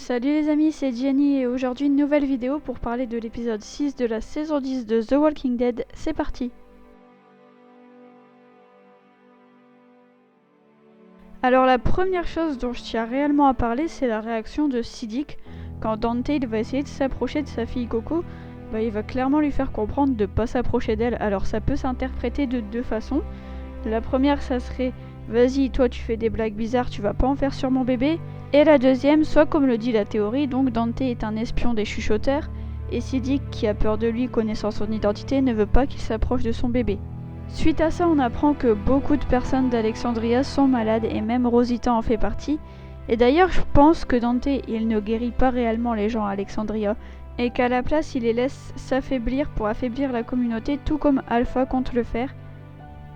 Salut les amis, c'est Jenny et aujourd'hui une nouvelle vidéo pour parler de l'épisode 6 de la saison 10 de The Walking Dead. C'est parti! Alors la première chose dont je tiens réellement à parler, c'est la réaction de Siddiq. Quand Dante il va essayer de s'approcher de sa fille Coco, il va clairement lui faire comprendre de pas s'approcher d'elle. Alors ça peut s'interpréter de deux façons. La première, ça serait « Vas-y, toi tu fais des blagues bizarres, tu vas pas en faire sur mon bébé ». Et la deuxième, soit comme le dit la théorie, donc Dante est un espion des chuchoteurs, et Siddiq, qui a peur de lui connaissant son identité, ne veut pas qu'il s'approche de son bébé. Suite à ça, on apprend que beaucoup de personnes d'Alexandria sont malades, et même Rosita en fait partie. Et d'ailleurs, je pense que Dante, il ne guérit pas réellement les gens à Alexandria, et qu'à la place, il les laisse s'affaiblir pour affaiblir la communauté, tout comme Alpha compte le faire.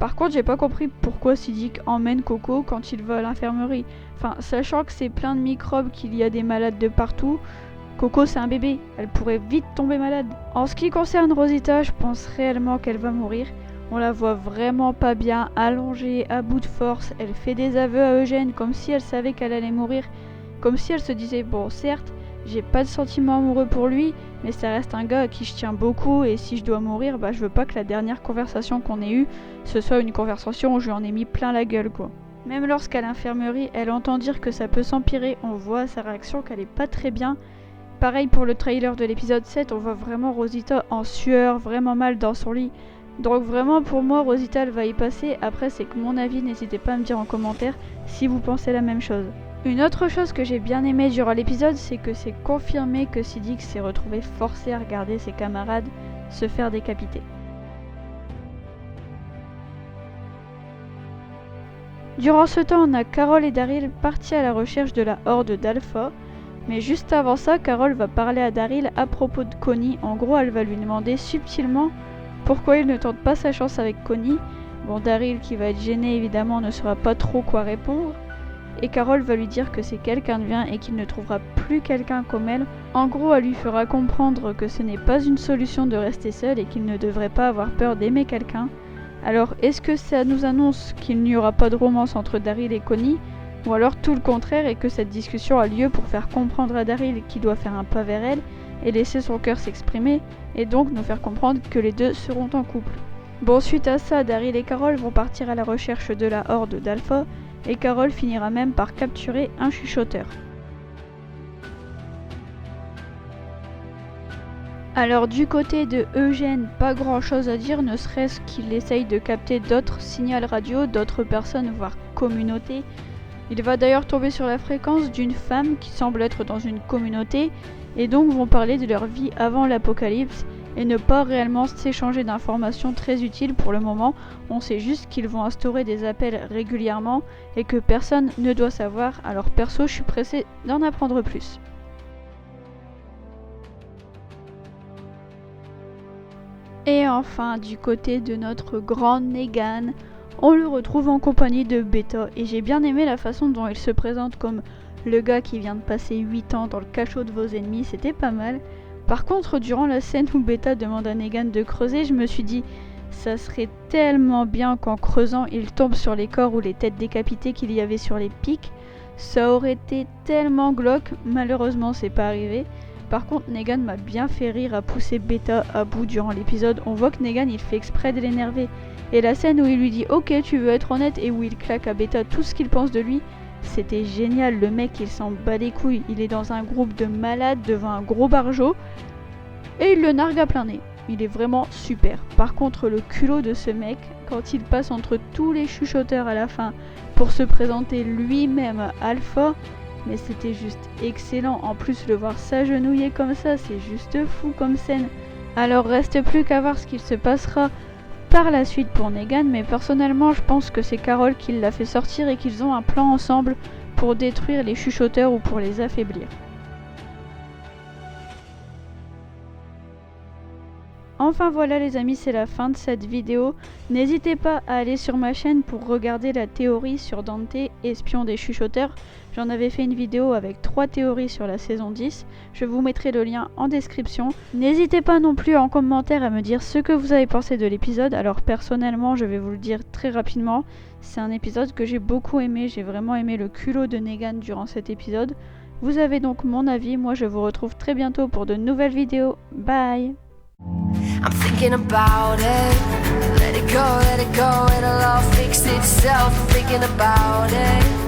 Par contre, j'ai pas compris pourquoi Siddiq emmène Coco quand il va à l'infirmerie. Enfin, sachant que c'est plein de microbes, qu'il y a des malades de partout, Coco c'est un bébé, elle pourrait vite tomber malade. En ce qui concerne Rosita, je pense réellement qu'elle va mourir. On la voit vraiment pas bien, allongée, à bout de force, elle fait des aveux à Eugène comme si elle savait qu'elle allait mourir. Comme si elle se disait, bon certes, j'ai pas de sentiment amoureux pour lui, mais ça reste un gars à qui je tiens beaucoup et si je dois mourir, je veux pas que la dernière conversation qu'on ait eue, ce soit une conversation où je lui en ai mis plein la gueule quoi. Même lorsqu'à l'infirmerie, elle entend dire que ça peut s'empirer, on voit à sa réaction qu'elle est pas très bien. Pareil pour le trailer de l'épisode 7, on voit vraiment Rosita en sueur, vraiment mal dans son lit. Donc vraiment pour moi, Rosita elle va y passer, après c'est que mon avis, n'hésitez pas à me dire en commentaire si vous pensez la même chose. Une autre chose que j'ai bien aimé durant l'épisode, c'est que c'est confirmé que Siddiq s'est retrouvé forcé à regarder ses camarades se faire décapiter. Durant ce temps, on a Carol et Daryl partis à la recherche de la horde d'Alpha. Mais juste avant ça, Carol va parler à Daryl à propos de Connie. En gros, elle va lui demander subtilement pourquoi il ne tente pas sa chance avec Connie. Bon, Daryl, qui va être gêné évidemment, ne saura pas trop quoi répondre. Et Carol va lui dire que c'est quelqu'un de bien et qu'il ne trouvera plus quelqu'un comme elle. En gros, elle lui fera comprendre que ce n'est pas une solution de rester seul et qu'il ne devrait pas avoir peur d'aimer quelqu'un. Alors, est-ce que ça nous annonce qu'il n'y aura pas de romance entre Daryl et Connie, ou alors tout le contraire et que cette discussion a lieu pour faire comprendre à Daryl qu'il doit faire un pas vers elle et laisser son cœur s'exprimer, et donc nous faire comprendre que les deux seront en couple. Bon, suite à ça, Daryl et Carol vont partir à la recherche de la horde d'Alpha, et Carol finira même par capturer un chuchoteur. Alors du côté de Eugène, pas grand chose à dire, ne serait-ce qu'il essaye de capter d'autres signaux radio, d'autres personnes, voire communautés. Il va d'ailleurs tomber sur la fréquence d'une femme qui semble être dans une communauté, et donc vont parler de leur vie avant l'apocalypse, et ne pas réellement s'échanger d'informations très utiles pour le moment. On sait juste qu'ils vont instaurer des appels régulièrement, et que personne ne doit savoir, alors perso je suis pressée d'en apprendre plus. Et enfin, du côté de notre grand Negan, on le retrouve en compagnie de Beta, et j'ai bien aimé la façon dont il se présente comme le gars qui vient de passer 8 ans dans le cachot de vos ennemis, c'était pas mal. Par contre, durant la scène où Beta demande à Negan de creuser, je me suis dit, ça serait tellement bien qu'en creusant, il tombe sur les corps ou les têtes décapitées qu'il y avait sur les pics. Ça aurait été tellement glauque, malheureusement c'est pas arrivé. Par contre, Negan m'a bien fait rire à pousser Beta à bout durant l'épisode. On voit que Negan il fait exprès de l'énerver. Et la scène où il lui dit « Ok, tu veux être honnête » et où il claque à Beta tout ce qu'il pense de lui, c'était génial. Le mec il s'en bat les couilles. Il est dans un groupe de malades devant un gros barjot et il le nargue à plein nez. Il est vraiment super. Par contre, le culot de ce mec, quand il passe entre tous les chuchoteurs à la fin pour se présenter lui-même Alpha, mais c'était juste excellent. En plus, le voir s'agenouiller comme ça, c'est juste fou comme scène. Alors reste plus qu'à voir ce qu'il se passera par la suite pour Negan, mais personnellement je pense que c'est Carol qui l'a fait sortir et qu'ils ont un plan ensemble pour détruire les chuchoteurs ou pour les affaiblir. Enfin voilà les amis, c'est la fin de cette vidéo. N'hésitez pas à aller sur ma chaîne pour regarder la théorie sur Dante, espion des chuchoteurs. J'en avais fait une vidéo avec 3 théories sur la saison 10. Je vous mettrai le lien en description. N'hésitez pas non plus en commentaire à me dire ce que vous avez pensé de l'épisode. Alors personnellement, je vais vous le dire très rapidement. C'est un épisode que j'ai beaucoup aimé. J'ai vraiment aimé le culot de Negan durant cet épisode. Vous avez donc mon avis, moi je vous retrouve très bientôt pour de nouvelles vidéos. Bye! I'm thinking about it. Let it go, it'll all fix itself. Thinking about it.